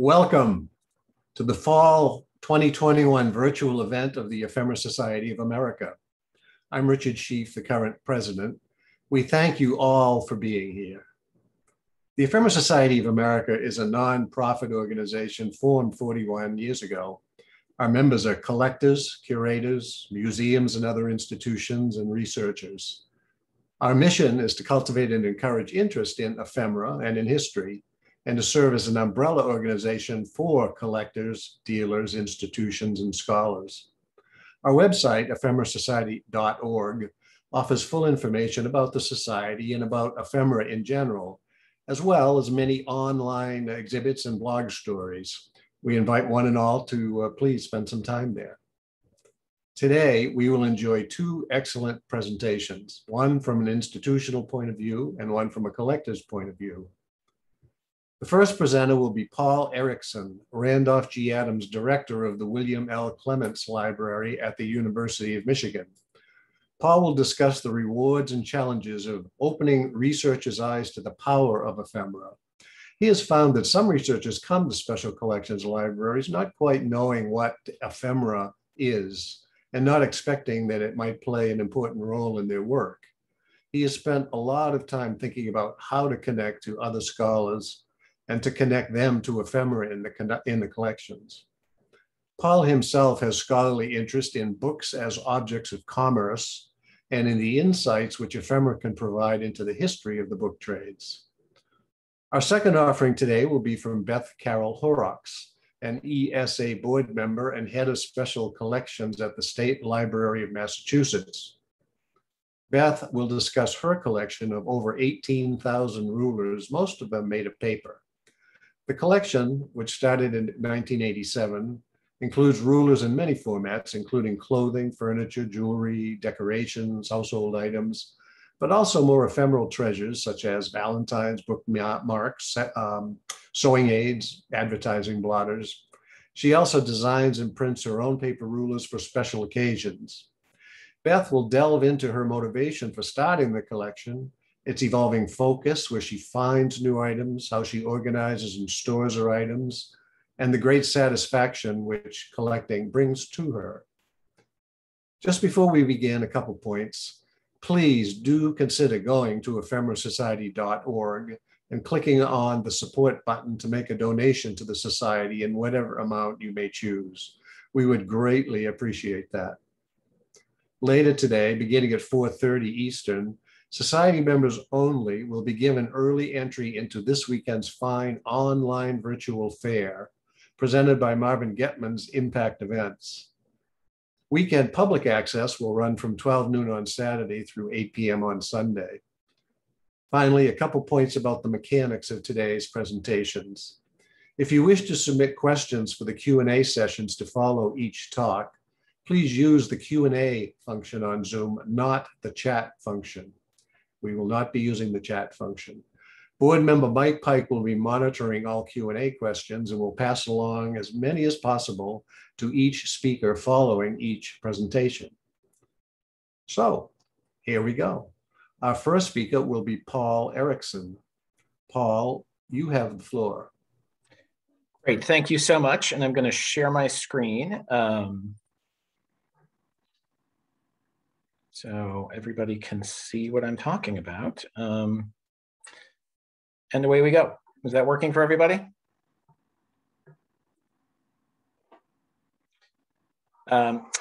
Welcome to the Fall 2021 virtual event of the Ephemera Society of America. I'm Richard Schief, the current president. We thank you all for being here. The Ephemera Society of America is a nonprofit organization formed 41 years ago. Our members are collectors, curators, museums and other institutions, and researchers. Our mission is to cultivate and encourage interest in ephemera and in history, and to serve as an umbrella organization for collectors, dealers, institutions, and scholars. Our website, ephemerasociety.org, offers full information about the society and about ephemera in general, as well as many online exhibits and blog stories. We invite one and all to please spend some time there. Today, we will enjoy two excellent presentations, one from an institutional point of view and one from a collector's point of view. The first presenter will be Paul Erickson, Randolph G. Adams Director of the William L. Clements Library at the University of Michigan. Paul will discuss the rewards and challenges of opening researchers' eyes to the power of ephemera. He has found that some researchers come to special collections libraries not quite knowing what ephemera is and not expecting that it might play an important role in their work. He has spent a lot of time thinking about how to connect to other scholars and to connect them to ephemera in the collections. Paul himself has scholarly interest in books as objects of commerce and in the insights which ephemera can provide into the history of the book trades. Our second offering today will be from Beth Carroll Horrocks, an ESA board member and head of special collections at the State Library of Massachusetts. Beth will discuss her collection of over 18,000 rulers, most of them made of paper. The collection, which started in 1987, includes rulers in many formats, including clothing, furniture, jewelry, decorations, household items, but also more ephemeral treasures such as Valentine's, bookmarks, sewing aids, advertising blotters. She also designs and prints her own paper rulers for special occasions. Beth will delve into her motivation for starting the collection, its evolving focus, where she finds new items, how she organizes and stores her items, and the great satisfaction which collecting brings to her. Just before we begin, a couple points. Please do consider going to ephemerasociety.org and clicking on the support button to make a donation to the society in whatever amount you may choose. We would greatly appreciate that. Later today, beginning at 4:30 Eastern, Society members only will be given early entry into this weekend's fine online virtual fair presented by Marvin Getman's Impact Events. Weekend public access will run from 12 noon on Saturday through 8 p.m. on Sunday. Finally, a couple points about the mechanics of today's presentations. If you wish to submit questions for the Q&A sessions to follow each talk, please use the Q&A function on Zoom, not the chat function. We will not be using the chat function. Board member Mike Pike will be monitoring all Q&A questions and will pass along as many as possible to each speaker following each presentation. So here we go. Our first speaker will be Paul Erickson. Paul, you have the floor. Great, thank you so much. And I'm going to share my screen. So everybody can see what I'm talking about. And away we go. Is that working for everybody?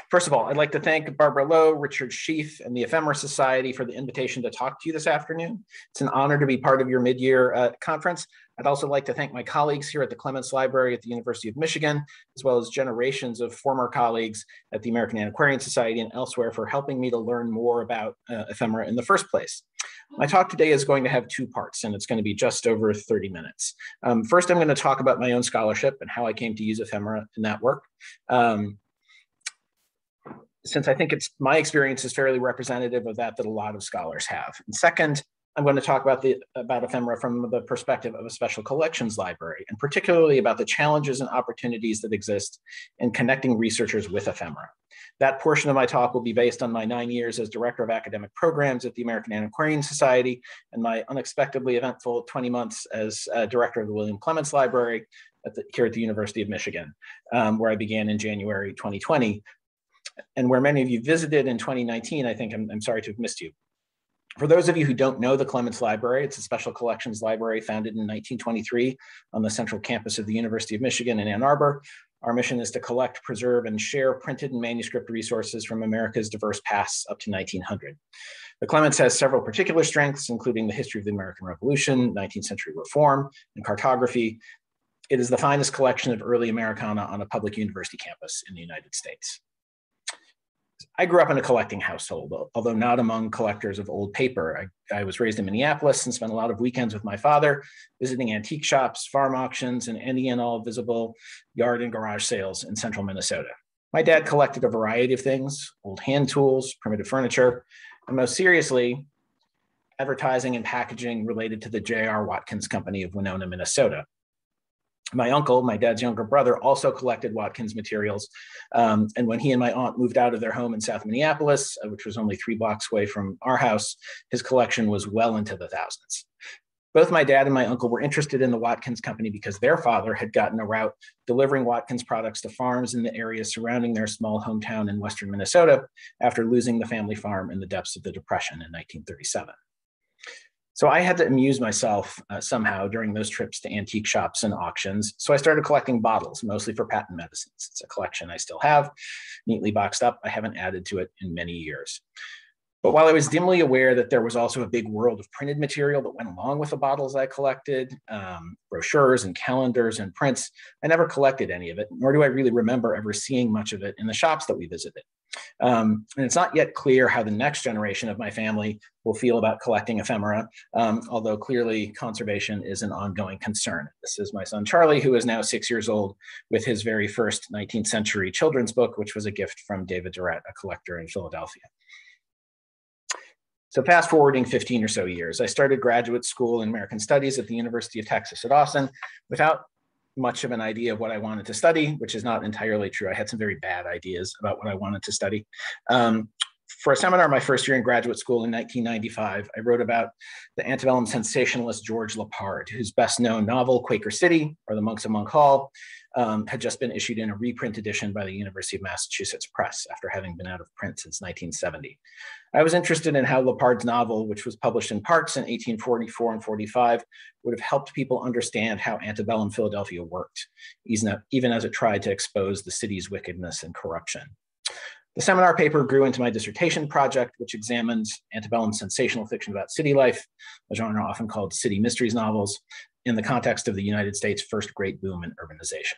First of all, I'd like to thank Barbara Lowe, Richard Schief, and the Ephemera Society for the invitation to talk to you this afternoon. It's an honor to be part of your mid-year conference. I'd also like to thank my colleagues here at the Clements Library at the University of Michigan, as well as generations of former colleagues at the American Antiquarian Society and elsewhere for helping me to learn more about ephemera in the first place. My talk today is going to have two parts, and it's going to be just over 30 minutes. First, I'm going to talk about my own scholarship and how I came to use ephemera in that work. Since I think my experience is fairly representative of that a lot of scholars have. And second, I'm going to talk about ephemera from the perspective of a special collections library, and particularly about the challenges and opportunities that exist in connecting researchers with ephemera. That portion of my talk will be based on my 9 years as Director of Academic Programs at the American Antiquarian Society and my unexpectedly eventful 20 months as Director of the William Clements Library, here at the University of Michigan, where I began in January 2020, and where many of you visited in 2019. I think I'm sorry to have missed you. For those of you who don't know the Clements Library, it's a special collections library founded in 1923 on the central campus of the University of Michigan in Ann Arbor. Our mission is to collect, preserve, and share printed and manuscript resources from America's diverse pasts up to 1900. The Clements has several particular strengths, including the history of the American Revolution, 19th century reform, and cartography. It is the finest collection of early Americana on a public university campus in the United States. I grew up in a collecting household, although not among collectors of old paper. I was raised in Minneapolis and spent a lot of weekends with my father, visiting antique shops, farm auctions, and any and all visible yard and garage sales in central Minnesota. My dad collected a variety of things: old hand tools, primitive furniture, and most seriously, advertising and packaging related to the J.R. Watkins Company of Winona, Minnesota. My uncle, my dad's younger brother, also collected Watkins materials. And when he and my aunt moved out of their home in South Minneapolis, which was only 3 blocks away from our house, his collection was well into the thousands. Both my dad and my uncle were interested in the Watkins Company because their father had gotten a route delivering Watkins products to farms in the area surrounding their small hometown in western Minnesota after losing the family farm in the depths of the Depression in 1937. So I had to amuse myself somehow during those trips to antique shops and auctions. So I started collecting bottles, mostly for patent medicines. It's a collection I still have, neatly boxed up. I haven't added to it in many years. But while I was dimly aware that there was also a big world of printed material that went along with the bottles I collected, brochures and calendars and prints, I never collected any of it, nor do I really remember ever seeing much of it in the shops that we visited. And it's not yet clear how the next generation of my family will feel about collecting ephemera, although clearly conservation is an ongoing concern. This is my son, Charlie, who is now 6 years old, with his very first 19th century children's book, which was a gift from David Durrett, a collector in Philadelphia. So fast forwarding 15 or so years, I started graduate school in American Studies at the University of Texas at Austin without much of an idea of what I wanted to study, which is not entirely true. I had some very bad ideas about what I wanted to study. For a seminar my first year in graduate school in 1995, I wrote about the antebellum sensationalist George Leppard, whose best known novel, Quaker City, or The Monks of Monk Hall, had just been issued in a reprint edition by the University of Massachusetts Press after having been out of print since 1970. I was interested in how Leppard's novel, which was published in parts in 1844 and 45, would have helped people understand how antebellum Philadelphia worked, even as it tried to expose the city's wickedness and corruption. The seminar paper grew into my dissertation project, which examines antebellum sensational fiction about city life, a genre often called city mysteries novels, in the context of the United States' first great boom in urbanization.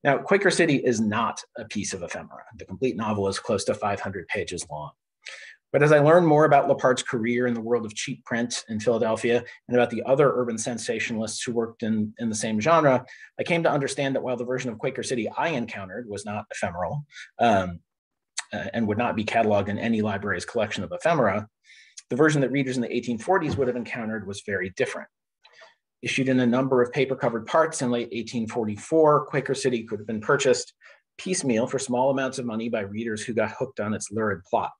Now, Quaker City is not a piece of ephemera. The complete novel is close to 500 pages long. But as I learned more about Leppard's career in the world of cheap print in Philadelphia and about the other urban sensationalists who worked in the same genre, I came to understand that while the version of Quaker City I encountered was not ephemeral, and would not be cataloged in any library's collection of ephemera, the version that readers in the 1840s would have encountered was very different. Issued in a number of paper-covered parts in late 1844, Quaker City could have been purchased piecemeal for small amounts of money by readers who got hooked on its lurid plot.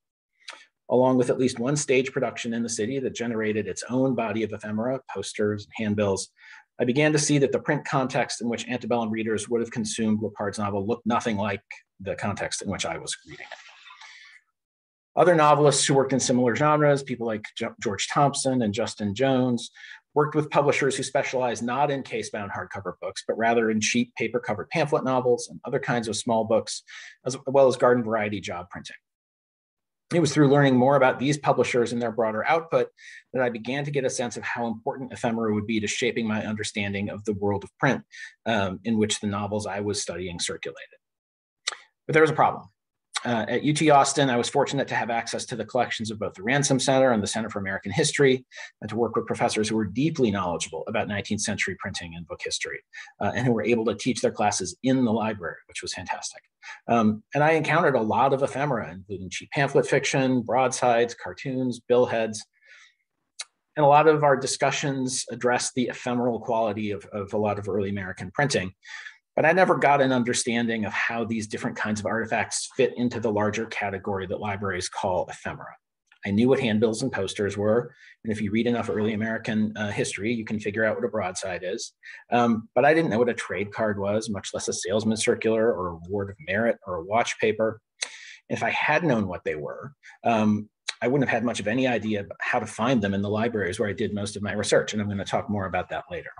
Along with at least one stage production in the city that generated its own body of ephemera, posters, and handbills, I began to see that the print context in which antebellum readers would have consumed Leppard's novel looked nothing like the context in which I was reading it. Other novelists who worked in similar genres, people like George Thompson and Justin Jones, worked with publishers who specialized not in case-bound hardcover books, but rather in cheap paper-covered pamphlet novels and other kinds of small books, as well as garden variety job printing. It was through learning more about these publishers and their broader output that I began to get a sense of how important ephemera would be to shaping my understanding of the world of print in which the novels I was studying circulated. But there was a problem. At UT Austin, I was fortunate to have access to the collections of both the Ransom Center and the Center for American History, and to work with professors who were deeply knowledgeable about 19th century printing and book history, and who were able to teach their classes in the library, which was fantastic. And I encountered a lot of ephemera, including cheap pamphlet fiction, broadsides, cartoons, billheads. And a lot of our discussions addressed the ephemeral quality of a lot of early American printing. But I never got an understanding of how these different kinds of artifacts fit into the larger category that libraries call ephemera. I knew what handbills and posters were, and if you read enough early American history, you can figure out what a broadside is. But I didn't know what a trade card was, much less a salesman's circular or a award of merit or a watch paper. If I had known what they were, I wouldn't have had much of any idea about how to find them in the libraries where I did most of my research, and I'm going to talk more about that later.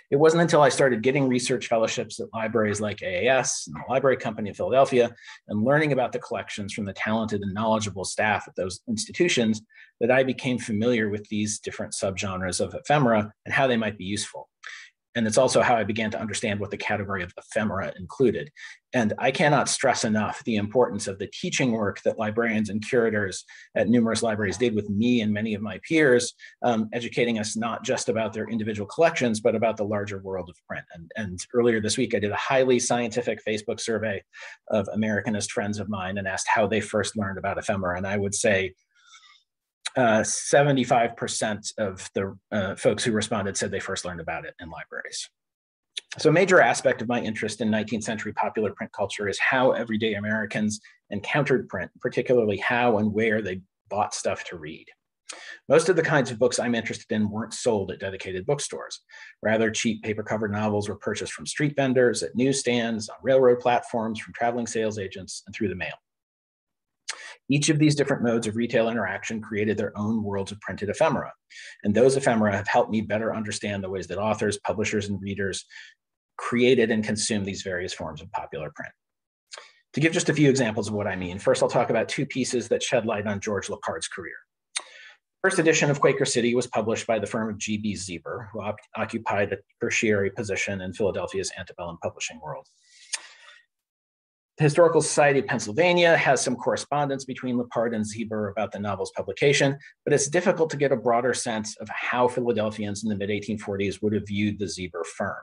It wasn't until I started getting research fellowships at libraries like AAS and the Library Company of Philadelphia and learning about the collections from the talented and knowledgeable staff at those institutions that I became familiar with these different subgenres of ephemera and how they might be useful. And it's also how I began to understand what the category of ephemera included. And I cannot stress enough the importance of the teaching work that librarians and curators at numerous libraries did with me and many of my peers, educating us not just about their individual collections, but about the larger world of print. And earlier this week, I did a highly scientific Facebook survey of Americanist friends of mine and asked how they first learned about ephemera. And I would say 75% of the folks who responded said they first learned about it in libraries. So a major aspect of my interest in 19th century popular print culture is how everyday Americans encountered print, particularly how and where they bought stuff to read. Most of the kinds of books I'm interested in weren't sold at dedicated bookstores. Rather, cheap paper-covered novels were purchased from street vendors, at newsstands, on railroad platforms, from traveling sales agents, and through the mail. Each of these different modes of retail interaction created their own worlds of printed ephemera. And those ephemera have helped me better understand the ways that authors, publishers, and readers created and consumed these various forms of popular print. To give just a few examples of what I mean, first I'll talk about two pieces that shed light on George Lippard's career. First edition of Quaker City was published by the firm of G.B. Zieber, who occupied a tertiary position in Philadelphia's antebellum publishing world. The Historical Society of Pennsylvania has some correspondence between Lippard and Zieber about the novel's publication, but it's difficult to get a broader sense of how Philadelphians in the mid-1840s would have viewed the Zieber firm.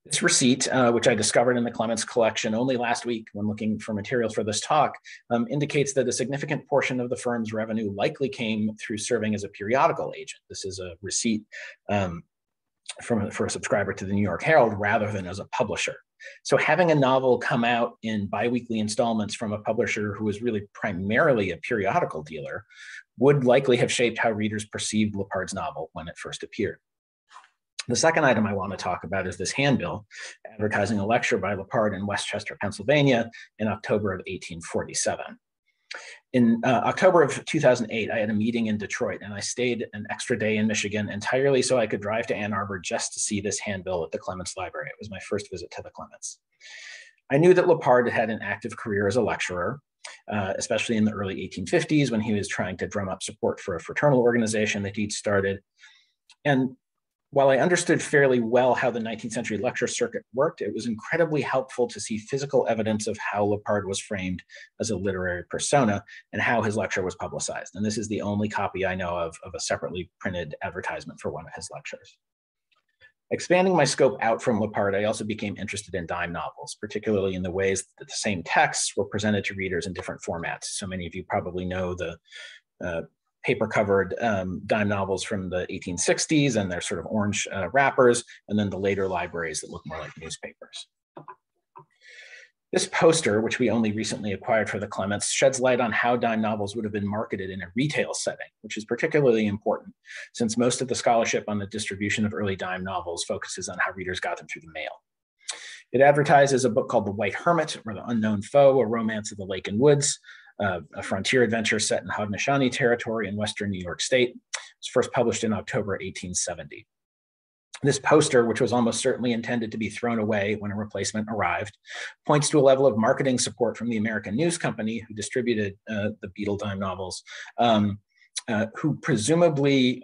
This receipt, which I discovered in the Clements collection only last week when looking for materials for this talk, indicates that a significant portion of the firm's revenue likely came through serving as a periodical agent. This is a receipt for a subscriber to the New York Herald rather than as a publisher. So having a novel come out in biweekly installments from a publisher who was really primarily a periodical dealer would likely have shaped how readers perceived Lippard's novel when it first appeared. The second item I want to talk about is this handbill advertising a lecture by Lippard in Westchester, Pennsylvania in October of 1847. In October of 2008, I had a meeting in Detroit and I stayed an extra day in Michigan entirely so I could drive to Ann Arbor just to see this handbill at the Clements Library. It was my first visit to the Clements. I knew that Lippard had an active career as a lecturer, especially in the early 1850s when he was trying to drum up support for a fraternal organization that he'd started. And while I understood fairly well how the 19th century lecture circuit worked, it was incredibly helpful to see physical evidence of how Lippard was framed as a literary persona and how his lecture was publicized. And this is the only copy I know of a separately printed advertisement for one of his lectures. Expanding my scope out from Lippard, I also became interested in dime novels, particularly in the ways that the same texts were presented to readers in different formats. So many of you probably know the paper-covered dime novels from the 1860s and their sort of orange wrappers, and then the later libraries that look more like newspapers. This poster, which we only recently acquired for the Clements, sheds light on how dime novels would have been marketed in a retail setting, which is particularly important since most of the scholarship on the distribution of early dime novels focuses on how readers got them through the mail. It advertises a book called The White Hermit, or The Unknown Foe, a romance of the lake and woods, a frontier adventure set in Haudenosaunee territory in western New York State. It was first published in October 1870. This poster, which was almost certainly intended to be thrown away when a replacement arrived, points to a level of marketing support from the American News Company, who distributed the Beetle dime novels, who presumably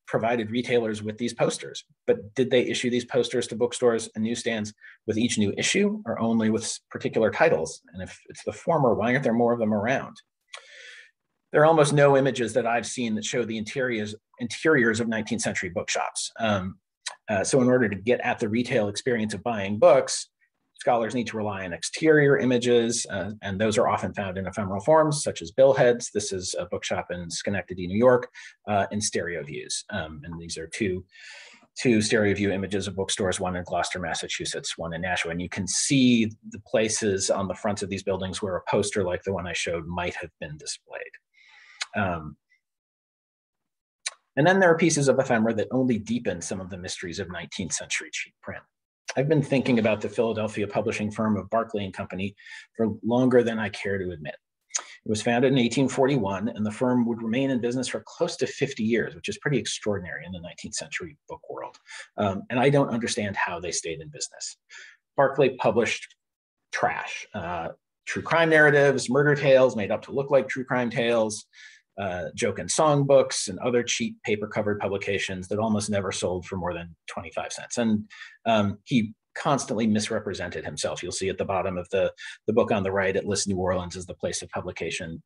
provided retailers with these posters. But did they issue these posters to bookstores and newsstands with each new issue or only with particular titles? And if it's the former, why aren't there more of them around? There are almost no images that I've seen that show the interiors of 19th century bookshops. So in order to get at the retail experience of buying books, scholars need to rely on exterior images, and those are often found in ephemeral forms, such as billheads. This is a bookshop in Schenectady, New York, and stereo views. And these are two two stereo view images of bookstores, one in Gloucester, Massachusetts, one in Nashua. And you can see the places on the fronts of these buildings where a poster like the one I showed might have been displayed. And then there are pieces of ephemera that only deepen some of the mysteries of 19th century cheap print. I've been thinking about the Philadelphia publishing firm of Barclay and Company for longer than I care to admit. It was founded in 1841, and the firm would remain in business for close to 50 years, which is pretty extraordinary in the 19th century book world. And I don't understand how they stayed in business. Barclay published trash, true crime narratives, murder tales made up to look like true crime tales, joke and song books, and other cheap paper-covered publications that almost never sold for more than 25 cents. And he constantly misrepresented himself. You'll see at the bottom of the book on the right, it lists New Orleans as the place of publication.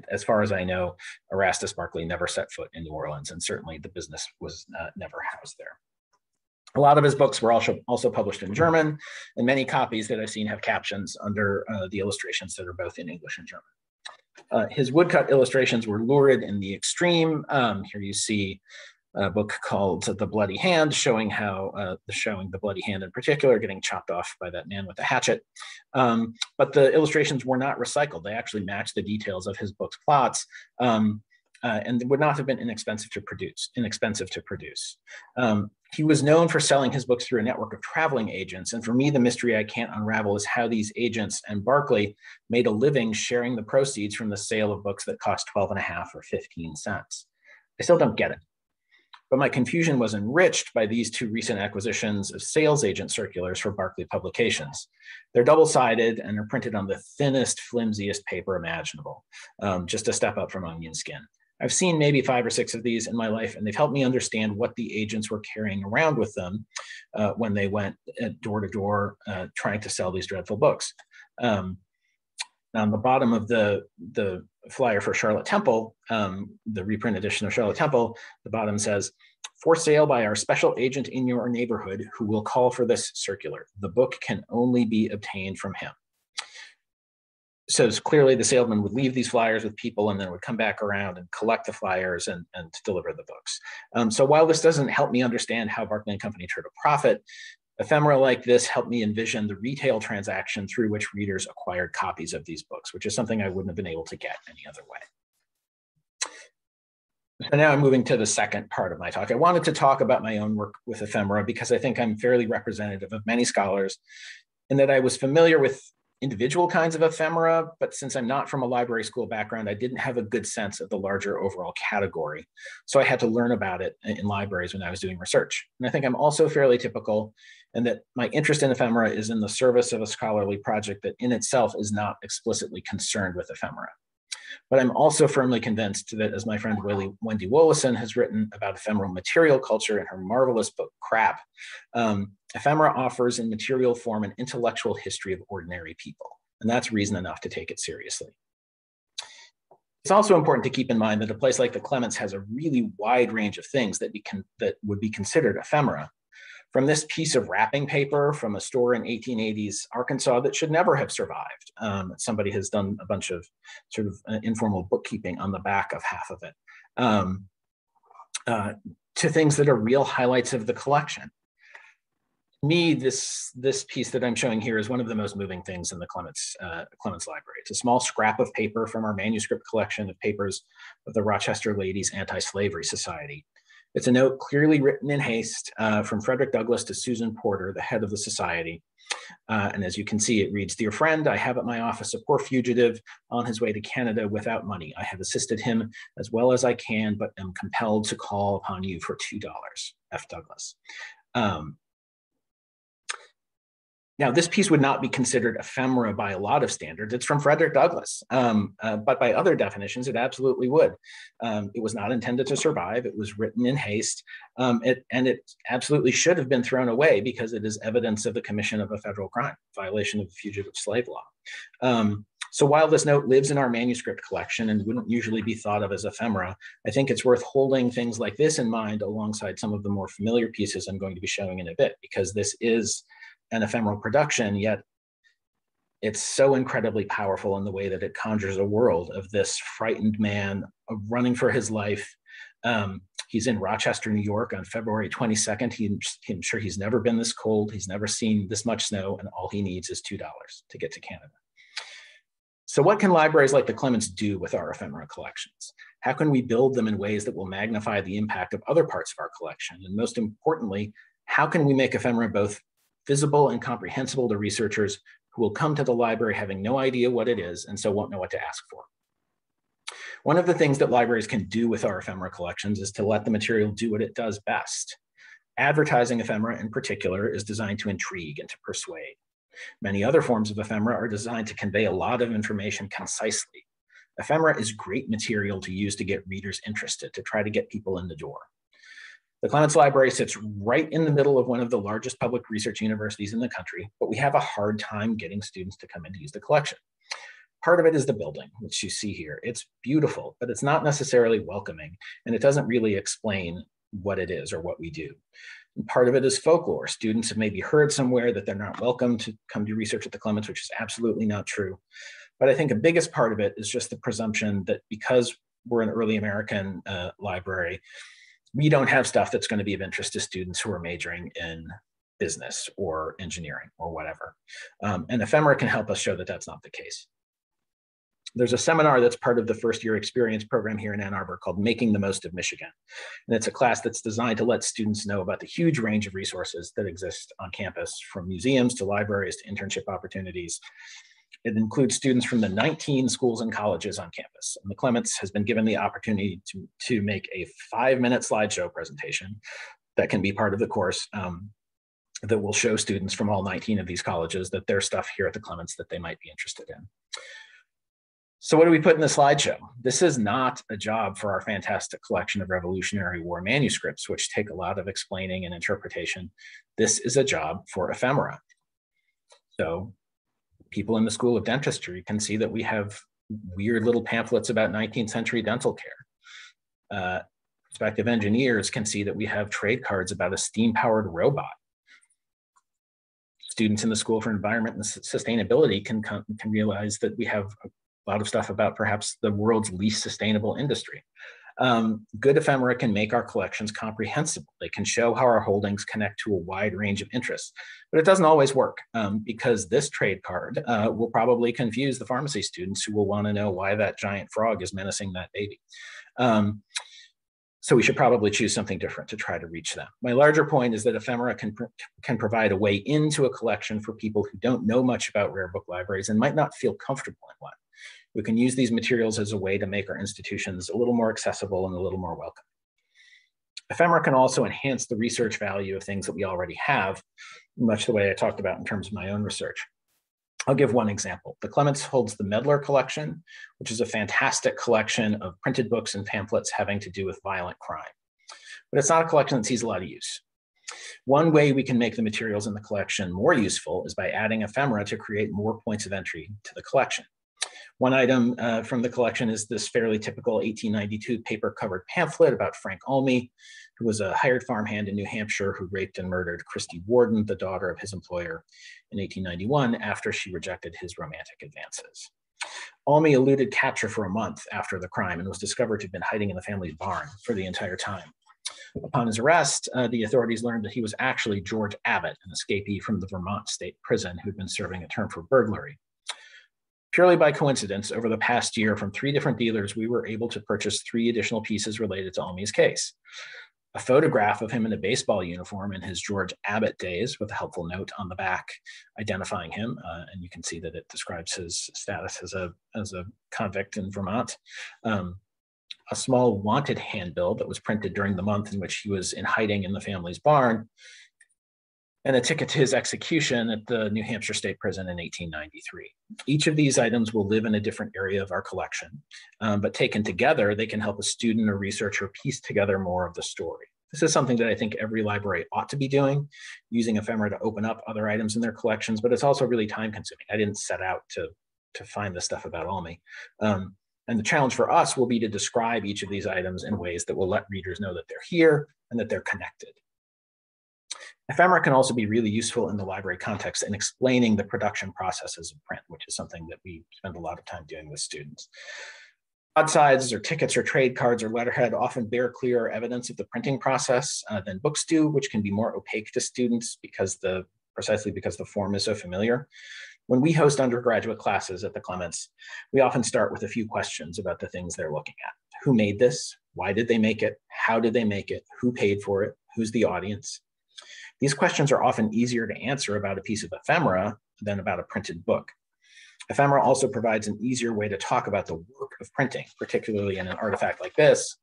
As far as I know, Erastus Barclay never set foot in New Orleans, and certainly the business was never housed there. A lot of his books were also published in German, and many copies that I've seen have captions under the illustrations that are both in English and German. His woodcut illustrations were lurid in the extreme. Here you see a book called The Bloody Hand, showing how the bloody hand in particular getting chopped off by that man with the hatchet. But the illustrations were not recycled. They actually matched the details of his book's plots, and would not have been inexpensive to produce. He was known for selling his books through a network of traveling agents. And for me, the mystery I can't unravel is how these agents and Barclay made a living sharing the proceeds from the sale of books that cost 12.5 or 15 cents. I still don't get it. But my confusion was enriched by these two recent acquisitions of sales agent circulars for Barclay Publications. They're double-sided and are printed on the thinnest, flimsiest paper imaginable, just a step up from onion skin. I've seen maybe 5 or 6 of these in my life, and they've helped me understand what the agents were carrying around with them when they went door to door trying to sell these dreadful books. On the bottom of the flyer for Charlotte Temple, the reprint edition of Charlotte Temple, the bottom says, "For sale by our special agent in your neighborhood who will call for this circular. The book can only be obtained from him." So clearly the salesman would leave these flyers with people and then would come back around and collect the flyers and deliver the books. So while this doesn't help me understand how Barclay and Company turned a profit, ephemera like this helped me envision the retail transaction through which readers acquired copies of these books, which is something I wouldn't have been able to get any other way. So now I'm moving to the second part of my talk. I wanted to talk about my own work with ephemera because I think I'm fairly representative of many scholars in that I was familiar with individual kinds of ephemera, but since I'm not from a library school background, I didn't have a good sense of the larger overall category. So I had to learn about it in libraries when I was doing research. And I think I'm also fairly typical in that my interest in ephemera is in the service of a scholarly project that in itself is not explicitly concerned with ephemera. But I'm also firmly convinced that, as my friend Wendy Wollaston has written about ephemeral material culture in her marvelous book, Crap, ephemera offers in material form an intellectual history of ordinary people. And that's reason enough to take it seriously. It's also important to keep in mind that a place like the Clements has a really wide range of things that would be considered ephemera. From this piece of wrapping paper from a store in 1880s Arkansas that should never have survived. Somebody has done a bunch of sort of informal bookkeeping on the back of half of it, to things that are real highlights of the collection. To me, this piece that I'm showing here is one of the most moving things in the Clements Library. It's a small scrap of paper from our manuscript collection of papers of the Rochester Ladies Anti-Slavery Society. It's a note clearly written in haste from Frederick Douglass to Susan Porter, the head of the society. And as you can see, it reads, "Dear friend, I have at my office a poor fugitive on his way to Canada without money. I have assisted him as well as I can, but am compelled to call upon you for $2. F. Douglass." Now, this piece would not be considered ephemera by a lot of standards. It's from Frederick Douglass, but by other definitions, it absolutely would. It was not intended to survive. It was written in haste, and it absolutely should have been thrown away because it is evidence of the commission of a federal crime, violation of the fugitive slave law. So while this note lives in our manuscript collection and wouldn't usually be thought of as ephemera, I think it's worth holding things like this in mind alongside some of the more familiar pieces I'm going to be showing in a bit, because this is an ephemeral production, yet it's so incredibly powerful in the way that it conjures a world of this frightened man running for his life, He's in Rochester, New York on February 22nd. I'm sure he's never been this cold. He's never seen this much snow, and all he needs is $2 to get to Canada. So what can libraries like the Clements do with our ephemera collections? How can we build them in ways that will magnify the impact of other parts of our collection? And most importantly, how can we make ephemera both visible and comprehensible to researchers who will come to the library having no idea what it is and so won't know what to ask for? One of the things that libraries can do with our ephemera collections is to let the material do what it does best. Advertising ephemera in particular is designed to intrigue and to persuade. Many other forms of ephemera are designed to convey a lot of information concisely. Ephemera is great material to use to get readers interested, to try to get people in the door. The Clements Library sits right in the middle of one of the largest public research universities in the country, but we have a hard time getting students to come in to use the collection. Part of it is the building, which you see here. It's beautiful, but it's not necessarily welcoming, and it doesn't really explain what it is or what we do. And part of it is folklore. Students have maybe heard somewhere that they're not welcome to come do research at the Clements, which is absolutely not true. But I think the biggest part of it is just the presumption that because we're an early American library, we don't have stuff that's going to be of interest to students who are majoring in business or engineering or whatever. And ephemera can help us show that that's not the case. There's a seminar that's part of the first year experience program here in Ann Arbor called Making the Most of Michigan. And it's a class that's designed to let students know about the huge range of resources that exist on campus, from museums to libraries to internship opportunities. It includes students from the 19 schools and colleges on campus. And the Clements has been given the opportunity to make a 5-minute slideshow presentation that can be part of the course that will show students from all 19 of these colleges that there's stuff here at the Clements that they might be interested in. So what do we put in the slideshow? This is not a job for our fantastic collection of Revolutionary War manuscripts, which take a lot of explaining and interpretation. This is a job for ephemera. So people in the School of Dentistry can see that we have weird little pamphlets about 19th century dental care. Prospective engineers can see that we have trade cards about a steam-powered robot. Students in the School for Environment and Sustainability can realize that we have a lot of stuff about perhaps the world's least sustainable industry. Good ephemera can make our collections comprehensible. They can show how our holdings connect to a wide range of interests, but it doesn't always work because this trade card will probably confuse the pharmacy students who will want to know why that giant frog is menacing that baby. So we should probably choose something different to try to reach them. My larger point is that ephemera can provide a way into a collection for people who don't know much about rare book libraries and might not feel comfortable in one. We can use these materials as a way to make our institutions a little more accessible and a little more welcome. Ephemera can also enhance the research value of things that we already have, much the way I talked about in terms of my own research. I'll give one example. The Clements holds the Medlar Collection, which is a fantastic collection of printed books and pamphlets having to do with violent crime. But it's not a collection that sees a lot of use. One way we can make the materials in the collection more useful is by adding ephemera to create more points of entry to the collection. One item from the collection is this fairly typical 1892 paper-covered pamphlet about Frank Olney, who was a hired farmhand in New Hampshire who raped and murdered Christy Warden, the daughter of his employer, in 1891 after she rejected his romantic advances. Olney eluded capture for a month after the crime and was discovered to have been hiding in the family's barn for the entire time. Upon his arrest, the authorities learned that he was actually George Abbott, an escapee from the Vermont State Prison who'd been serving a term for burglary. Purely by coincidence, over the past year from 3 different dealers, we were able to purchase 3 additional pieces related to Olney's case. A photograph of him in a baseball uniform in his George Abbott days with a helpful note on the back identifying him. And you can see that it describes his status as a convict in Vermont. A small wanted handbill that was printed during the month in which he was in hiding in the family's barn, and a ticket to his execution at the New Hampshire State Prison in 1893. Each of these items will live in a different area of our collection, but taken together, they can help a student or researcher piece together more of the story. This is something that I think every library ought to be doing, using ephemera to open up other items in their collections, but it's also really time consuming. I didn't set out to find this stuff about Olney. And the challenge for us will be to describe each of these items in ways that will let readers know that they're here and that they're connected. Ephemera can also be really useful in the library context in explaining the production processes of print, which is something that we spend a lot of time doing with students. Broadsides or tickets or trade cards or letterhead often bear clearer evidence of the printing process than books do, which can be more opaque to students precisely because the form is so familiar. When we host undergraduate classes at the Clements, we often start with a few questions about the things they're looking at. Who made this? Why did they make it? How did they make it? Who paid for it? Who's the audience? These questions are often easier to answer about a piece of ephemera than about a printed book. Ephemera also provides an easier way to talk about the work of printing, particularly in an artifact like this,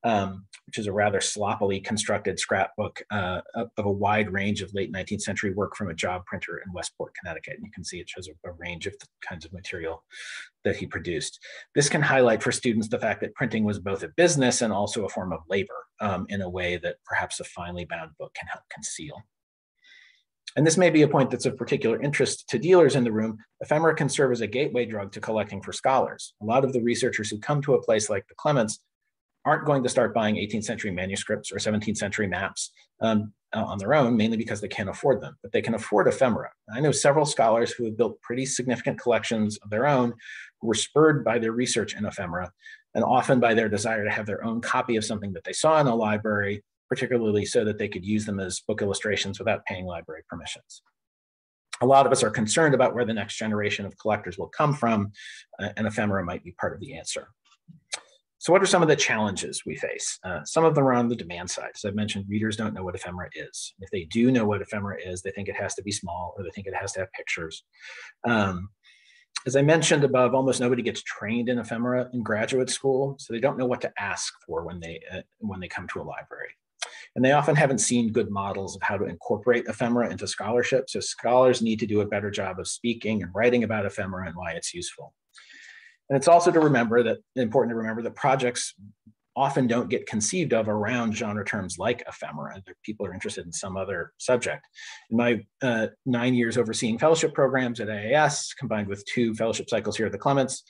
which is a rather sloppily constructed scrapbook of a wide range of late 19th century work from a job printer in Westport, Connecticut. And you can see it shows a range of the kinds of material that he produced. This can highlight for students the fact that printing was both a business and also a form of labor in a way that perhaps a finely bound book can help conceal. And this may be a point that's of particular interest to dealers in the room. Ephemera can serve as a gateway drug to collecting for scholars. A lot of the researchers who come to a place like the Clements aren't going to start buying 18th century manuscripts or 17th century maps on their own, mainly because they can't afford them, but they can afford ephemera. I know several scholars who have built pretty significant collections of their own who were spurred by their research in ephemera and often by their desire to have their own copy of something that they saw in a library, particularly so that they could use them as book illustrations without paying library permissions. A lot of us are concerned about where the next generation of collectors will come from, and ephemera might be part of the answer. So what are some of the challenges we face? Some of them are on the demand side. As I've mentioned, readers don't know what ephemera is. If they do know what ephemera is, they think it has to be small or they think it has to have pictures. As I mentioned above, almost nobody gets trained in ephemera in graduate school, so they don't know what to ask for when they come to a library. And they often haven't seen good models of how to incorporate ephemera into scholarship. So scholars need to do a better job of speaking and writing about ephemera and why it's useful. And it's also important to remember that projects often don't get conceived of around genre terms like ephemera. People are interested in some other subject. In my 9 years overseeing fellowship programs at AAS, combined with 2 fellowship cycles here at the Clements,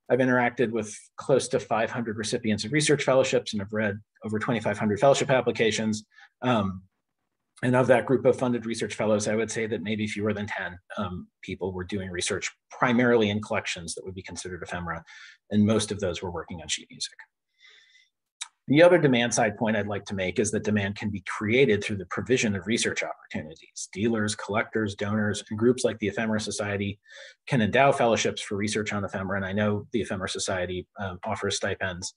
I've interacted with close to 500 recipients of research fellowships and have read over 2,500 fellowship applications. And of that group of funded research fellows, I would say that maybe fewer than 10 people were doing research primarily in collections that would be considered ephemera, and most of those were working on sheet music. The other demand side point I'd like to make is that demand can be created through the provision of research opportunities. Dealers, collectors, donors, and groups like the Ephemera Society can endow fellowships for research on ephemera, and I know the Ephemera Society offers stipends.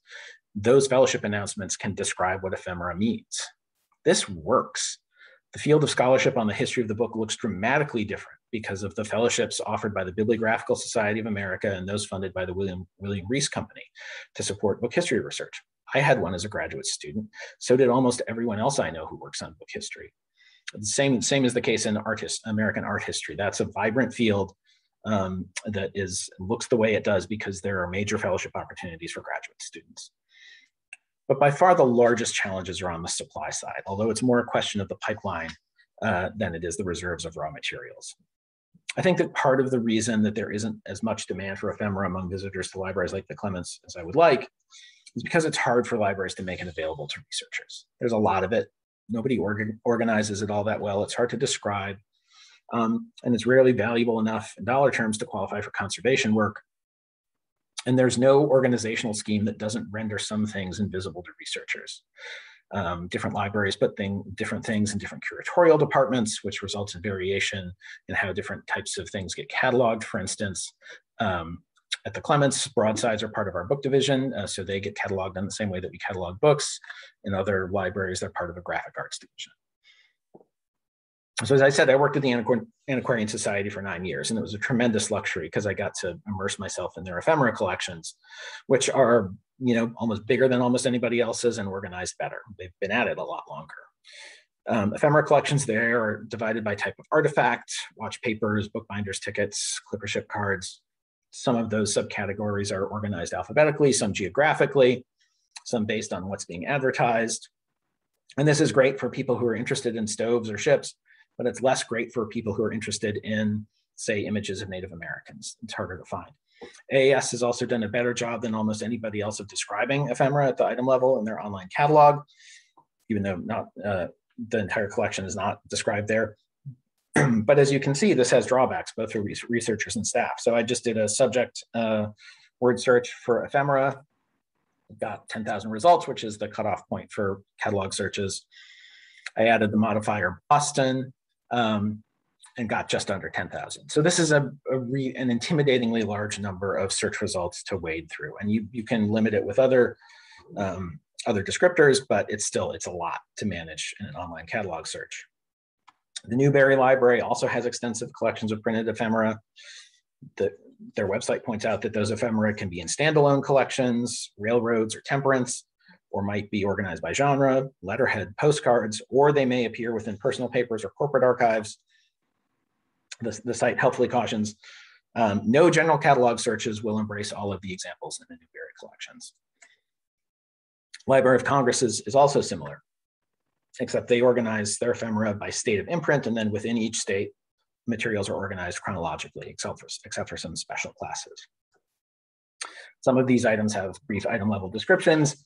Those fellowship announcements can describe what ephemera means. This works. The field of scholarship on the history of the book looks dramatically different because of the fellowships offered by the Bibliographical Society of America and those funded by the William Rees Company to support book history research. I had one as a graduate student. So did almost everyone else I know who works on book history. The same is the case in American art history. That's a vibrant field that looks the way it does because there are major fellowship opportunities for graduate students. But by far the largest challenges are on the supply side, although it's more a question of the pipeline than it is the reserves of raw materials. I think that part of the reason that there isn't as much demand for ephemera among visitors to libraries like the Clements as I would like is because it's hard for libraries to make it available to researchers. There's a lot of it. Nobody organizes it all that well. It's hard to describe. And it's rarely valuable enough in dollar terms to qualify for conservation work. And there's no organizational scheme that doesn't render some things invisible to researchers. Different libraries put different things in different curatorial departments, which results in variation in how different types of things get cataloged. For instance, at the Clements, broadsides are part of our book division, so they get cataloged in the same way that we catalog books. In other libraries, they're part of a graphic arts division. So as I said, I worked at the Antiquarian Society for 9 years, and it was a tremendous luxury because I got to immerse myself in their ephemera collections, which are, almost bigger than almost anybody else's and organized better. They've been at it a lot longer. Ephemera collections there are divided by type of artifact: watch papers, bookbinders, tickets, clipper ship cards. Some of those subcategories are organized alphabetically, some geographically, some based on what's being advertised. And this is great for people who are interested in stoves or ships, but it's less great for people who are interested in, say, images of Native Americans. It's harder to find. AAS has also done a better job than almost anybody else of describing ephemera at the item level in their online catalog, even though the entire collection is not described there. But as you can see, this has drawbacks, both for researchers and staff. So I just did a subject word search for ephemera, got 10,000 results, which is the cutoff point for catalog searches. I added the modifier Boston and got just under 10,000. So this is an intimidatingly large number of search results to wade through. And you can limit it with other descriptors, but it's a lot to manage in an online catalog search. The Newberry Library also has extensive collections of printed ephemera. Their website points out that those ephemera can be in standalone collections, railroads, or temperance, or might be organized by genre, letterhead, postcards, or they may appear within personal papers or corporate archives. The site helpfully cautions, no general catalog searches will embrace all of the examples in the Newberry collections. Library of Congress is also similar, except they organize their ephemera by state of imprint, and then within each state, materials are organized chronologically, except for some special classes. Some of these items have brief item level descriptions.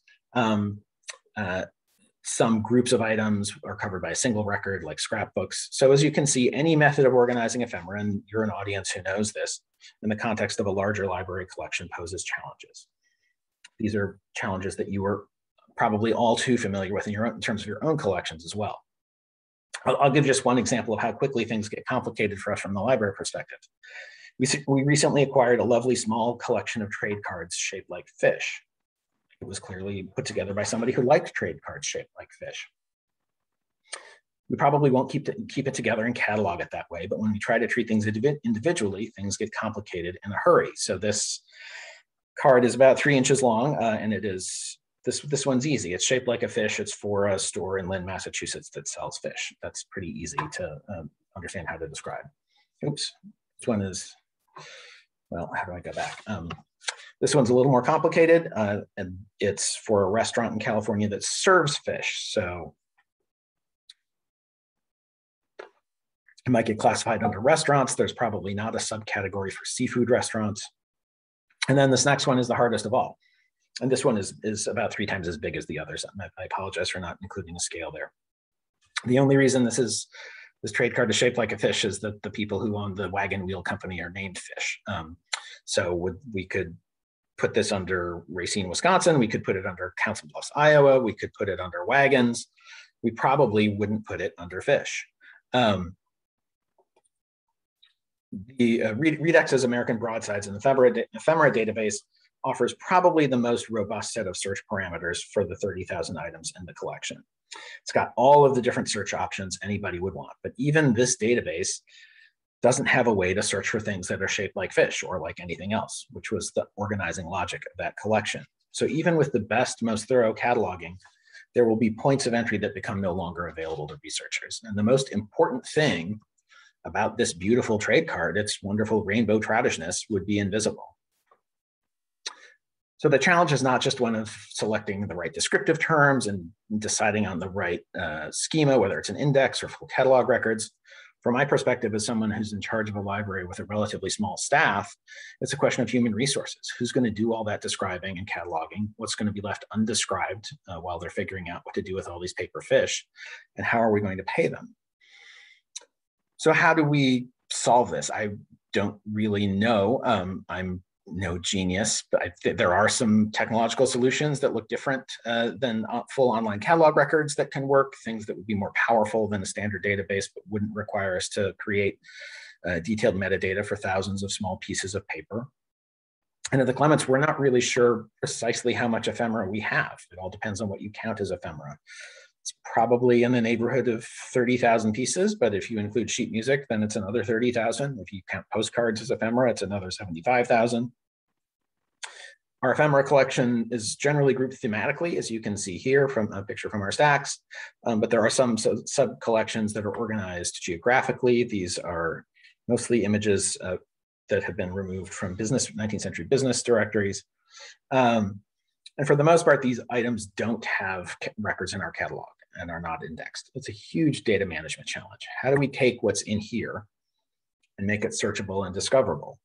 Some groups of items are covered by a single record, like scrapbooks. So as you can see, any method of organizing ephemera, and you're an audience who knows this, in the context of a larger library collection poses challenges. These are challenges that you are probably all too familiar with in terms of your own collections as well. I'll give just one example of how quickly things get complicated for us from the library perspective. We recently acquired a lovely small collection of trade cards shaped like fish. It was clearly put together by somebody who liked trade cards shaped like fish. We probably won't keep it together and catalog it that way, but when we try to treat things individually, things get complicated in a hurry. So this card is about 3 inches long, and it is, this one's easy. It's shaped like a fish. It's for a store in Lynn, Massachusetts that sells fish. That's pretty easy to understand how to describe. Oops, this one is, well, how do I go back? This one's a little more complicated, and it's for a restaurant in California that serves fish. So it might get classified under restaurants. There's probably not a subcategory for seafood restaurants. And then this next one is the hardest of all. And this one is about 3 times as big as the others. I apologize for not including a scale there. The only reason this trade card is shaped like a fish is that the people who own the wagon wheel company are named Fish. So we could put this under Racine, Wisconsin. We could put it under Council Bluffs, Iowa. We could put it under wagons. We probably wouldn't put it under fish. The Redex's American Broadsides and Ephemera database offers probably the most robust set of search parameters for the 30,000 items in the collection. It's got all of the different search options anybody would want, but even this database doesn't have a way to search for things that are shaped like fish or like anything else, which was the organizing logic of that collection. So even with the best, most thorough cataloging, there will be points of entry that become no longer available to researchers. And the most important thing about this beautiful trade card, its wonderful rainbow troutishness, would be invisible. So the challenge is not just one of selecting the right descriptive terms and deciding on the right schema, whether it's an index or full catalog records. From my perspective, as someone who's in charge of a library with a relatively small staff, it's a question of human resources. Who's going to do all that describing and cataloging? What's going to be left undescribed while they're figuring out what to do with all these paper fish? And how are we going to pay them? So how do we solve this? I don't really know. I'm no genius, but there are some technological solutions that look different than full online catalog records that can work, things that would be more powerful than a standard database, but wouldn't require us to create detailed metadata for thousands of small pieces of paper. And at the Clements, we're not really sure precisely how much ephemera we have. It all depends on what you count as ephemera. It's probably in the neighborhood of 30,000 pieces, but if you include sheet music, then it's another 30,000. If you count postcards as ephemera, it's another 75,000. Our ephemera collection is generally grouped thematically, as you can see here from a picture from our stacks, but there are some sub-collections that are organized geographically. These are mostly images that have been removed from 19th century business directories. And for the most part, these items don't have records in our catalog and are not indexed. It's a huge data management challenge. How do we take what's in here and make it searchable and discoverable?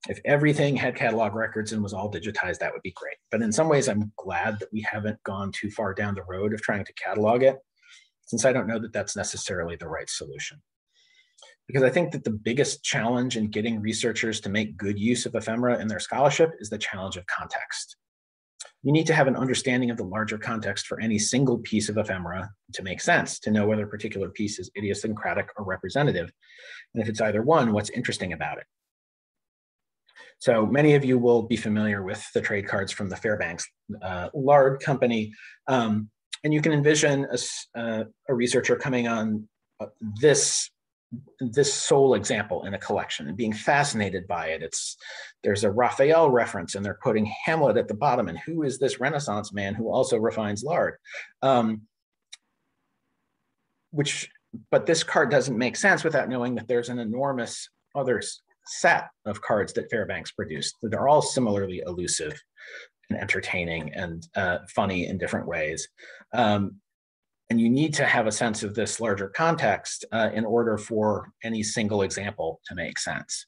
If everything had catalog records and was all digitized, that would be great. But in some ways, I'm glad that we haven't gone too far down the road of trying to catalog it, since I don't know that that's necessarily the right solution. Because I think that the biggest challenge in getting researchers to make good use of ephemera in their scholarship is the challenge of context. You need to have an understanding of the larger context for any single piece of ephemera to make sense, to know whether a particular piece is idiosyncratic or representative. And if it's either one, what's interesting about it? So many of you will be familiar with the trade cards from the Fairbanks Lard Company. And you can envision a researcher coming on this sole example in a collection and being fascinated by it. There's a Raphael reference and they're quoting Hamlet at the bottom. And who is this Renaissance man who also refines lard? But this card doesn't make sense without knowing that there's an enormous other set of cards that Fairbanks produced. They're all similarly elusive and entertaining and funny in different ways. And you need to have a sense of this larger context in order for any single example to make sense.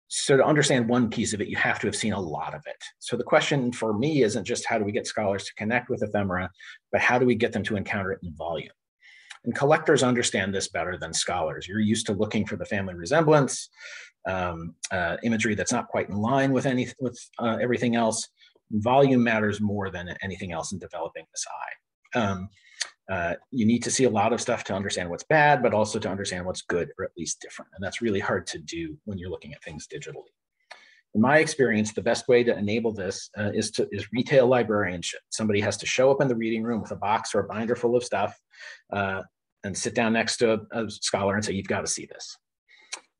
So to understand one piece of it, you have to have seen a lot of it. So the question for me isn't just how do we get scholars to connect with ephemera, but how do we get them to encounter it in volume? And collectors understand this better than scholars. You're used to looking for the family resemblance, imagery that's not quite in line with everything else. Volume matters more than anything else in developing this eye. You need to see a lot of stuff to understand what's bad, but also to understand what's good, or at least different. And that's really hard to do when you're looking at things digitally. In my experience, the best way to enable this is retail librarianship. Somebody has to show up in the reading room with a box or a binder full of stuff and sit down next to a scholar and say, you've got to see this.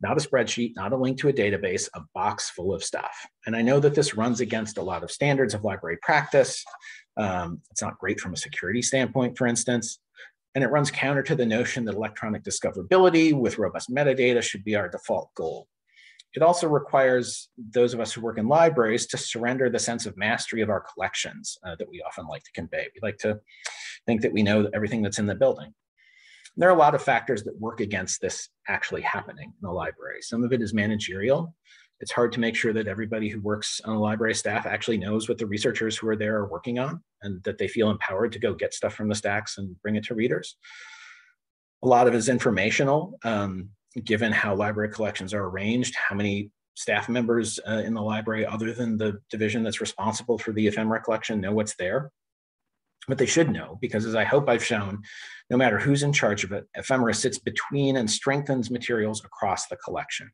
Not a spreadsheet, not a link to a database, a box full of stuff. And I know that this runs against a lot of standards of library practice. It's not great from a security standpoint, for instance. And it runs counter to the notion that electronic discoverability with robust metadata should be our default goal. It also requires those of us who work in libraries to surrender the sense of mastery of our collections that we often like to convey. We like to think that we know everything that's in the building. There are a lot of factors that work against this actually happening in the library. Some of it is managerial. It's hard to make sure that everybody who works on a library staff actually knows what the researchers who are there are working on and that they feel empowered to go get stuff from the stacks and bring it to readers. A lot of it is informational, given how library collections are arranged, how many staff members in the library other than the division that's responsible for the ephemera collection know what's there. But they should know, because as I hope I've shown, no matter who's in charge of it, ephemera sits between and strengthens materials across the collection.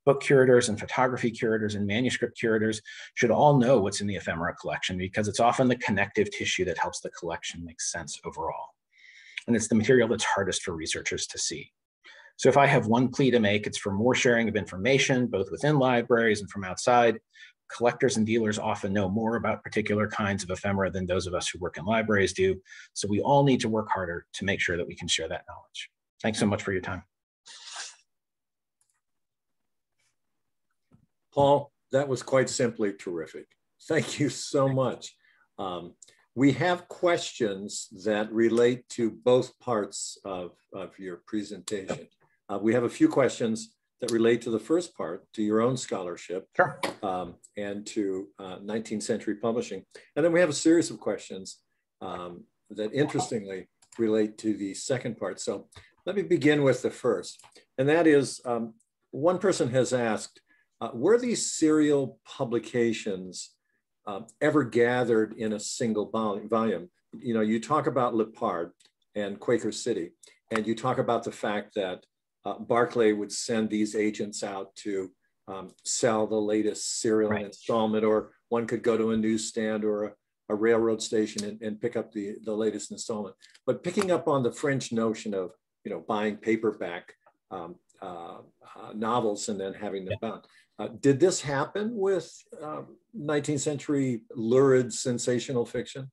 Book curators and photography curators and manuscript curators should all know what's in the ephemera collection, because it's often the connective tissue that helps the collection make sense overall. And it's the material that's hardest for researchers to see. So if I have one plea to make, it's for more sharing of information, both within libraries and from outside. Collectors and dealers often know more about particular kinds of ephemera than those of us who work in libraries do. So we all need to work harder to make sure that we can share that knowledge. Thanks so much for your time. Paul, that was quite simply terrific. Thank you so much. We have questions that relate to both parts of your presentation. We have a few questions that relate to the first part, to your own scholarship, sure. And to 19th century publishing. And then we have a series of questions that interestingly relate to the second part. So let me begin with the first. And that is, one person has asked, were these serial publications ever gathered in a single volume? You know, you talk about Lippard and Quaker City, and you talk about the fact that Barclay would send these agents out to sell the latest serial installment, or one could go to a newsstand or a railroad station and pick up the latest installment. But picking up on the French notion of, you know, buying paperback novels and then having them bound. Did this happen with 19th century lurid sensational fiction?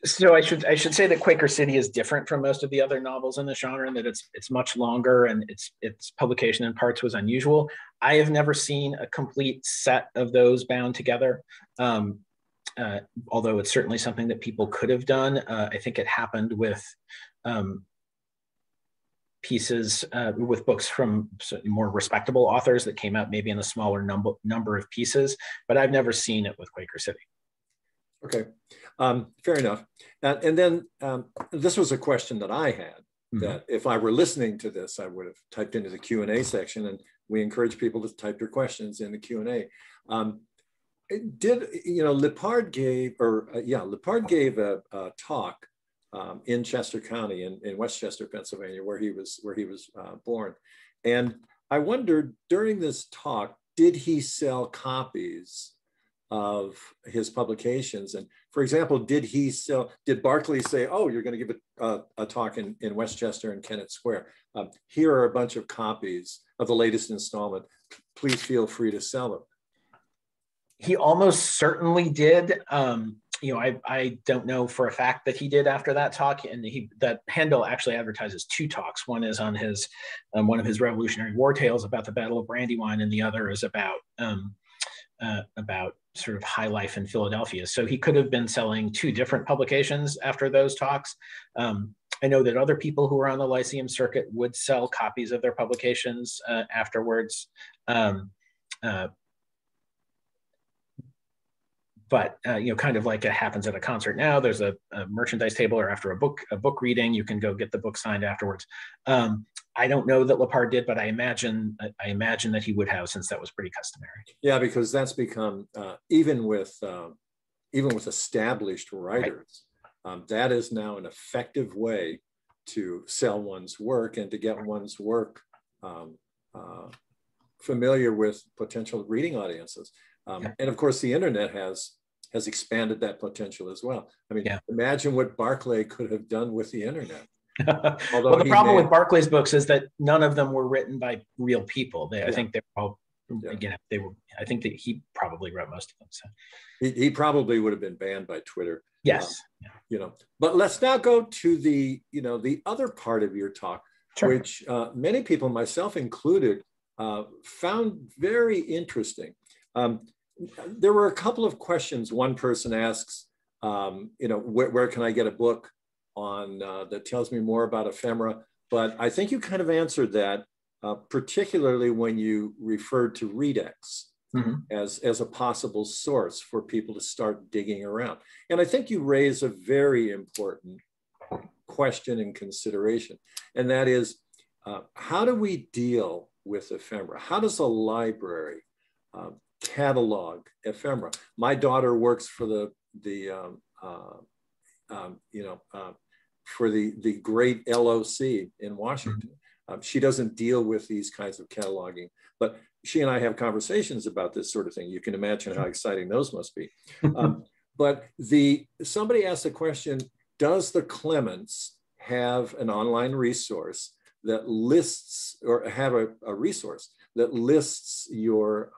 So I should say that Quaker City is different from most of the other novels in the genre, and that it's much longer and its publication in parts was unusual. I have never seen a complete set of those bound together, although it's certainly something that people could have done. I think it happened with pieces with books from more respectable authors that came out maybe in a smaller number of pieces, but I've never seen it with Quaker City. Okay, fair enough. And then this was a question that I had, that if I were listening to this, I would have typed into the Q&A section, and we encourage people to type your questions in the Q&A. Lippard gave, Lippard gave a talk in Chester County in Westchester, Pennsylvania, where he was born. And I wondered during this talk, did he sell copies of his publications? And for example, did Barclay say, oh, you're going to give a talk in Westchester and Kennett Square? Here are a bunch of copies of the latest installment. Please feel free to sell them. He almost certainly did. I don't know for a fact that he did after that talk, and that handle actually advertises two talks. One is on his one of his Revolutionary War tales about the Battle of Brandywine, and the other is about sort of high life in Philadelphia. So he could have been selling two different publications after those talks. I know that other people who were on the Lyceum circuit would sell copies of their publications afterwards. But kind of like it happens at a concert now, there's a merchandise table, or after a book reading, you can go get the book signed afterwards. I don't know that Lippard did, but I imagine that he would have, since that was pretty customary. Yeah, because that's become even with established writers, right. That is now an effective way to sell one's work and to get one's work familiar with potential reading audiences. And of course, the internet has expanded that potential as well. I mean, imagine what Barclay could have done with the internet. Well, the problem with Barclay's books is that none of them were written by real people. I think they were all, they were. I think that he probably wrote most of them. So he probably would have been banned by Twitter. Yes. But let's now go to the other part of your talk, sure. Which many people, myself included, found very interesting. There were a couple of questions. One person asks, where can I get a book on that tells me more about ephemera? But I think you kind of answered that, particularly when you referred to Readex as a possible source for people to start digging around. And I think you raise a very important question and consideration, and that is, how do we deal with ephemera? How does a library catalog ephemera? My daughter works for the great LOC in Washington. She doesn't deal with these kinds of cataloging, but she and I have conversations about this sort of thing. You can imagine how exciting those must be. But somebody asked the question, does the Clements have an online resource that lists, or have a resource that lists your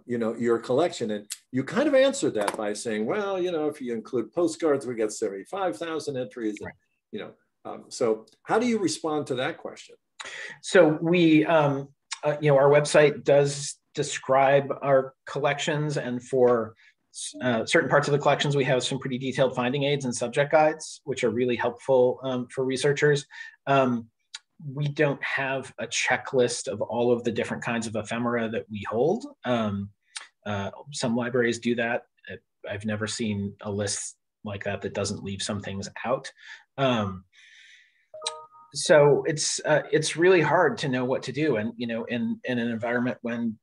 your collection? And you kind of answered that by saying, well, if you include postcards, we get 75,000 entries. Right. So how do you respond to that question? So we, our website does describe our collections, and for certain parts of the collections, we have some pretty detailed finding aids and subject guides, which are really helpful for researchers. We don't have a checklist of all of the different kinds of ephemera that we hold. Some libraries do that. I've never seen a list like that doesn't leave some things out. So it's really hard to know what to do. And, in an environment when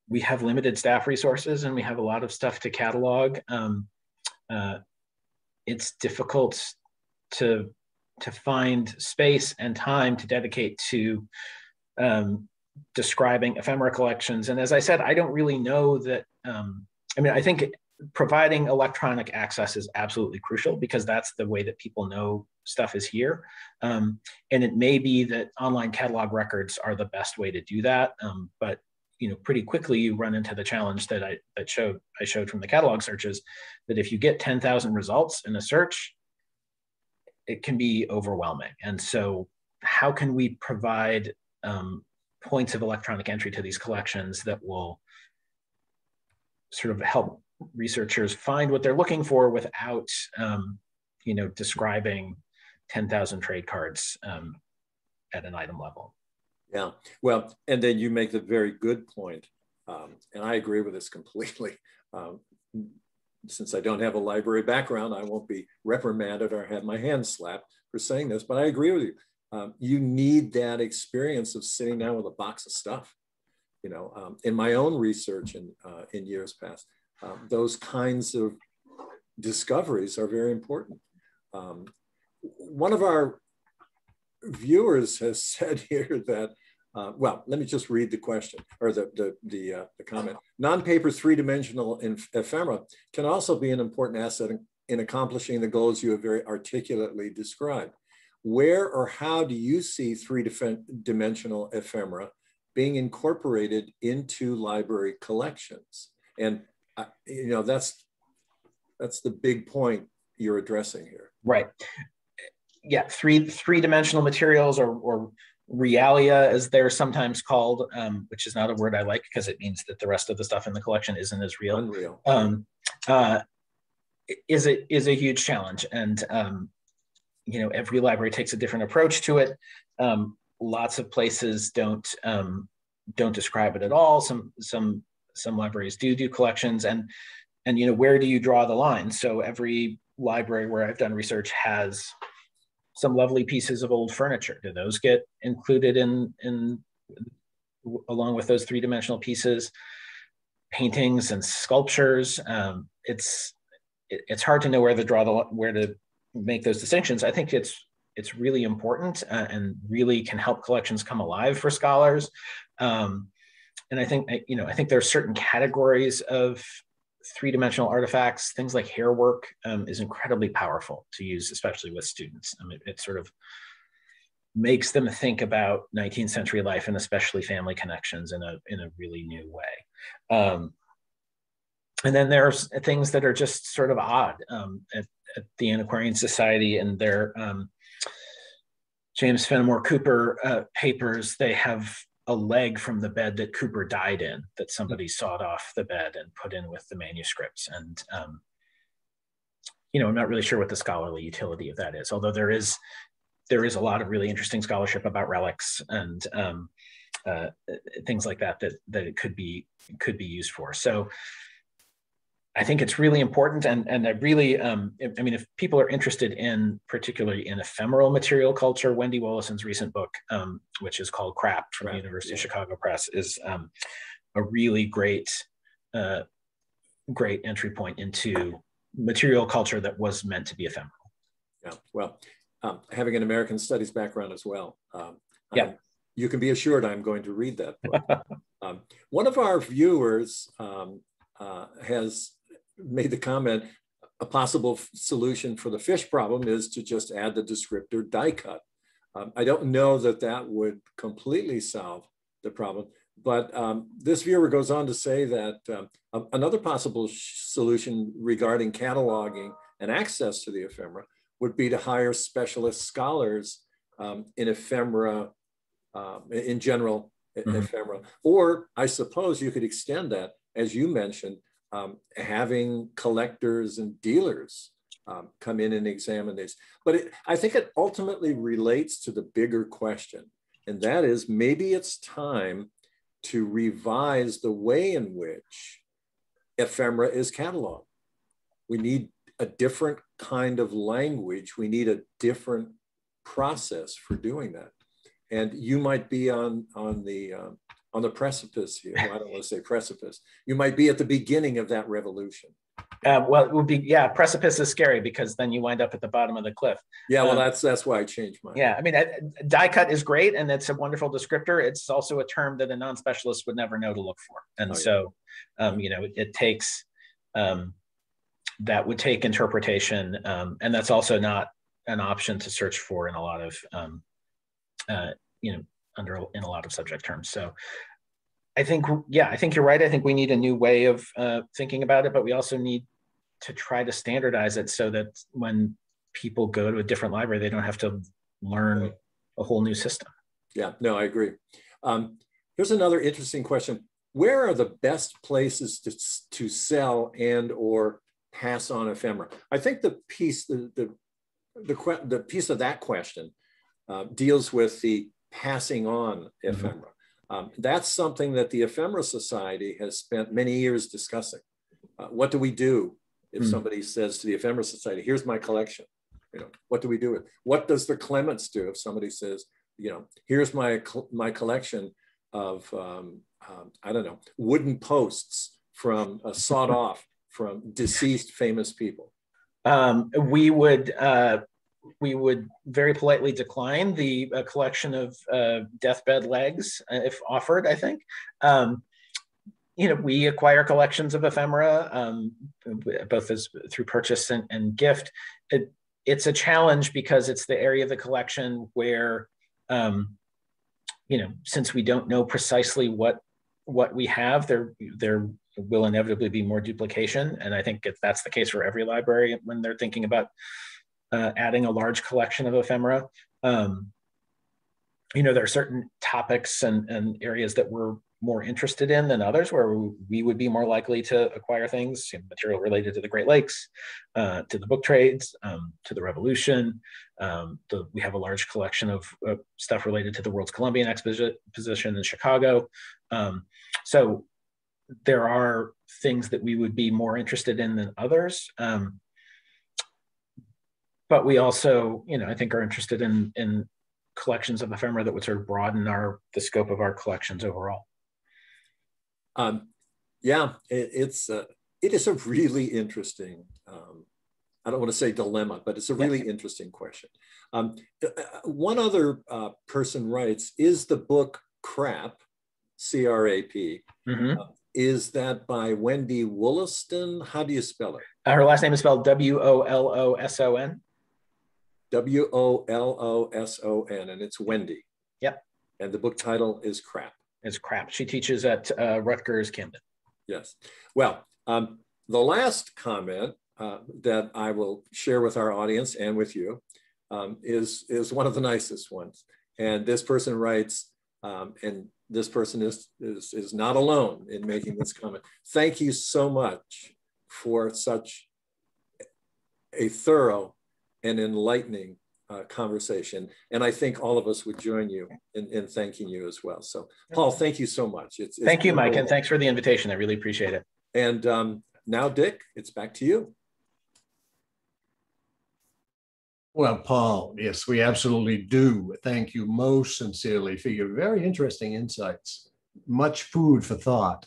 we have limited staff resources and we have a lot of stuff to catalog, it's difficult to find space and time to dedicate to describing ephemera collections. And as I said, I don't really know that, I think providing electronic access is absolutely crucial, because that's the way that people know stuff is here. And it may be that online catalog records are the best way to do that. But pretty quickly you run into the challenge that I showed from the catalog searches, that if you get 10,000 results in a search, it can be overwhelming. And so how can we provide points of electronic entry to these collections that will sort of help researchers find what they're looking for without, describing 10,000 trade cards at an item level? Yeah, well, and then you make the very good point, and I agree with this completely. Since I don't have a library background, I won't be reprimanded or have my hand slapped for saying this, but I agree with you. You need that experience of sitting down with a box of stuff, in my own research in years past, those kinds of discoveries are very important. One of our viewers has said here that, well, let me just read the question or the comment. Non-paper three-dimensional ephemera can also be an important asset in accomplishing the goals you have very articulately described. Where or how do you see three-dimensional ephemera being incorporated into library collections? And that's the big point you're addressing here. Right. Yeah, three-dimensional materials or realia, as they're sometimes called, which is not a word I like because it means that the rest of the stuff in the collection isn't as real. Unreal. Is a huge challenge, and every library takes a different approach to it. Lots of places don't describe it at all. Some libraries do collections, and where do you draw the line? So every library where I've done research has some lovely pieces of old furniture. Do those get included in along with those three-dimensional pieces? Paintings and sculptures. It's hard to know where to make those distinctions. I think it's really important and really can help collections come alive for scholars. And I think there are certain categories of three-dimensional artifacts. Things like hair work is incredibly powerful to use, especially with students. I mean, it sort of makes them think about 19th century life and especially family connections in a really new way. And then there's things that are just sort of odd. At the Antiquarian Society and their James Fenimore Cooper papers, they have a leg from the bed that Cooper died in that somebody sawed off the bed and put in with the manuscripts. And, I'm not really sure what the scholarly utility of that is, although there is a lot of really interesting scholarship about relics and things like that it could be used for. So I think it's really important, and I really, if people are interested particularly in ephemeral material culture, Wendy Wollaston's recent book, which is called Crap from the University of Chicago Press, is a really great entry point into material culture that was meant to be ephemeral. Yeah, well, having an American studies background as well, you can be assured I'm going to read that book. One of our viewers has made the comment, a possible solution for the fish problem is to just add the descriptor die cut. I don't know that would completely solve the problem, but this viewer goes on to say that another possible solution regarding cataloging and access to the ephemera would be to hire specialist scholars in ephemera, in general ephemera. Or I suppose you could extend that, as you mentioned, having collectors and dealers come in and examine this. But I think it ultimately relates to the bigger question, and that is maybe it's time to revise the way in which ephemera is cataloged. We need a different kind of language. We need a different process for doing that. And you might be on the precipice here. Well, I don't want to say precipice. You might be at the beginning of that revolution. Well, it would be, precipice is scary because then you wind up at the bottom of the cliff. Yeah, well, that's why I changed mine. Yeah, I mean, die cut is great and it's a wonderful descriptor. It's also a term that a non-specialist would never know to look for. And it takes, that would take interpretation. And that's also not an option to search for in a lot of, in a lot of subject terms. So I think you're right. I think we need a new way of thinking about it, but we also need to try to standardize it so that when people go to a different library, they don't have to learn a whole new system. Yeah, no, I agree. Here's another interesting question. Where are the best places to sell and or pass on ephemera? I think the piece of that question deals with the passing on ephemera. That's something that the Ephemera Society has spent many years discussing. What do we do if somebody says to the Ephemera Society, here's my collection? What do we do with it? What does the Clements do if somebody says, here's my collection of I don't know, wooden posts from sawed off from deceased famous people? We would very politely decline the collection of deathbed legs if offered, I think. We acquire collections of ephemera, both as through purchase and gift. It's a challenge because it's the area of the collection where, since we don't know precisely what we have, there will inevitably be more duplication. And I think that's the case for every library when they're thinking about adding a large collection of ephemera. There are certain topics and areas that we're more interested in than others, where we would be more likely to acquire things, material related to the Great Lakes, to the book trades, to the Revolution. We have a large collection of stuff related to the World's Columbian Exposition in Chicago. So there are things that we would be more interested in than others. But we also, I think, are interested in collections of ephemera that would sort of broaden the scope of our collections overall. It is a really interesting, I don't want to say dilemma, but it's a really interesting question. One other person writes, is the book Crap, C-R-A-P, is that by Wendy Wollaston? How do you spell it? Her last name is spelled W-O-L-O-S-O-N. W-O-L-O-S-O-N, and it's Wendy. Yep. And the book title is Crap. It's Crap. She teaches at Rutgers Camden. Yes. Well, the last comment that I will share with our audience and with you is one of the nicest ones. And this person writes, and this person is not alone in making this comment. Thank you so much for such a thorough and enlightening conversation. And I think all of us would join you in thanking you as well. So Paul, thank you so much. Thank you, Mike, and thanks for the invitation. I really appreciate it. And now, Dick, it's back to you. Well, Paul, yes, we absolutely do. Thank you most sincerely for your very interesting insights. Much food for thought.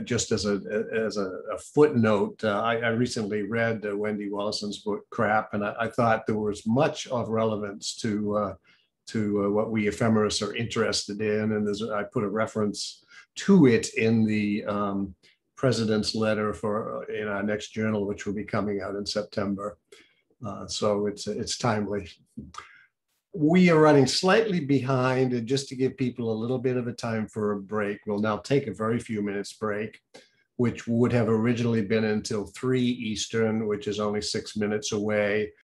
Just as a footnote, I recently read Wendy Wollaston's book Crap, and I thought there was much of relevance to what we ephemerists are interested in, and I put a reference to it in the president's letter in our next journal, which will be coming out in September. So it's timely. We are running slightly behind, and just to give people a little bit of a time for a break, we'll now take a very few minutes break, which would have originally been until 3 Eastern, which is only 6 minutes away.